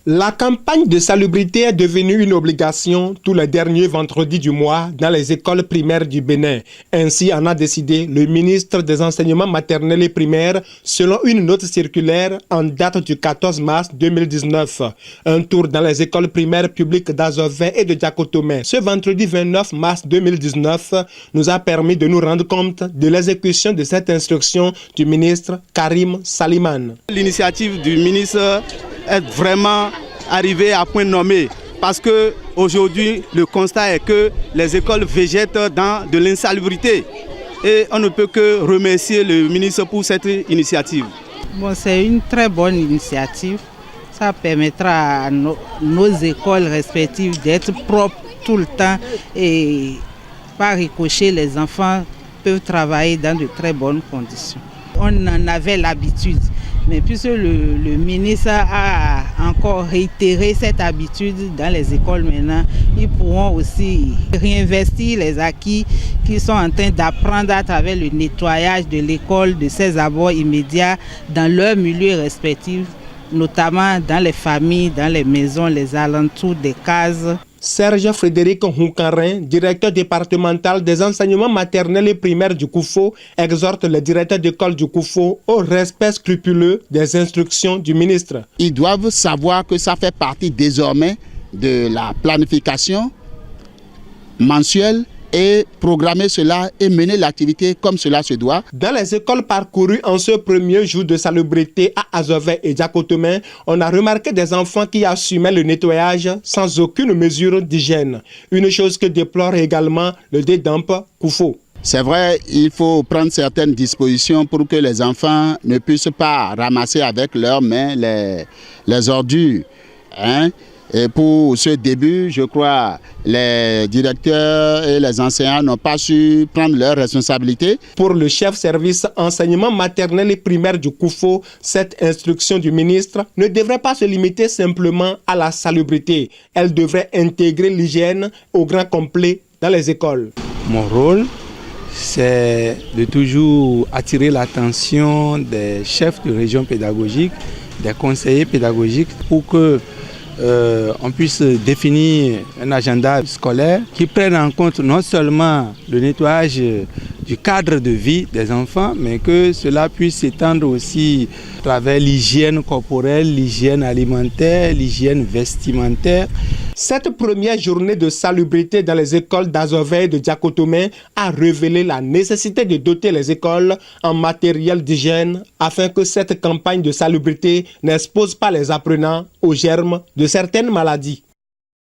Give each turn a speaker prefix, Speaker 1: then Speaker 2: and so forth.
Speaker 1: La campagne de salubrité est devenue une obligation tous les derniers vendredis du mois dans les écoles primaires du Bénin. Ainsi en a décidé le ministre des Enseignements maternels et primaires selon une note circulaire en date du 14 mars 2019. Un tour dans les écoles primaires publiques d'Azovais et de Diakotomé ce vendredi 29 mars 2019 nous a permis de nous rendre compte de l'exécution de cette instruction du ministre Karim Saliman.
Speaker 2: L'initiative du ministre est vraiment arrivé à point nommé parce que aujourd'hui le constat est que les écoles végètent dans de l'insalubrité et on ne peut que remercier le ministre pour cette initiative.
Speaker 3: Bon, c'est une très bonne initiative. Ça permettra à nos écoles respectives d'être propres tout le temps et par ricochet les enfants peuvent travailler dans de très bonnes conditions. On en avait l'habitude. Mais puisque le ministre a encore réitéré cette habitude dans les écoles maintenant, ils pourront aussi réinvestir les acquis qu'ils sont en train d'apprendre à travers le nettoyage de l'école, de ses abords immédiats dans leurs milieux respectifs, notamment dans les familles, dans les maisons, les alentours des cases.
Speaker 1: Serge Frédéric Houkarin, directeur départemental des enseignements maternels et primaires du Koufo, exhorte le directeur d'école du Koufo au respect scrupuleux des instructions du ministre.
Speaker 4: Ils doivent savoir que ça fait partie désormais de la planification mensuelle et programmer cela et mener l'activité comme cela se doit.
Speaker 1: Dans les écoles parcourues en ce premier jour de salubrité à Azovais et Diakotomé, on a remarqué des enfants qui assumaient le nettoyage sans aucune mesure d'hygiène. Une chose que déplore également le DEDAMP Koufo.
Speaker 4: C'est vrai, il faut prendre certaines dispositions pour que les enfants ne puissent pas ramasser avec leurs mains les ordures. Et pour ce début, je crois les directeurs et les enseignants n'ont pas su prendre leurs responsabilités.
Speaker 1: Pour le chef service enseignement maternel et primaire du Koufo, cette instruction du ministre ne devrait pas se limiter simplement à la salubrité. Elle devrait intégrer l'hygiène au grand complet dans les écoles.
Speaker 5: Mon rôle, c'est de toujours attirer l'attention des chefs de région pédagogique, des conseillers pédagogiques pour que on puisse définir un agenda scolaire qui prenne en compte non seulement le nettoyage du cadre de vie des enfants, mais que cela puisse s'étendre aussi à travers l'hygiène corporelle, l'hygiène alimentaire, l'hygiène vestimentaire.
Speaker 1: Cette première journée de salubrité dans les écoles d'Azovais et de Diakotomé a révélé la nécessité de doter les écoles en matériel d'hygiène afin que cette campagne de salubrité n'expose pas les apprenants aux germes de certaines maladies.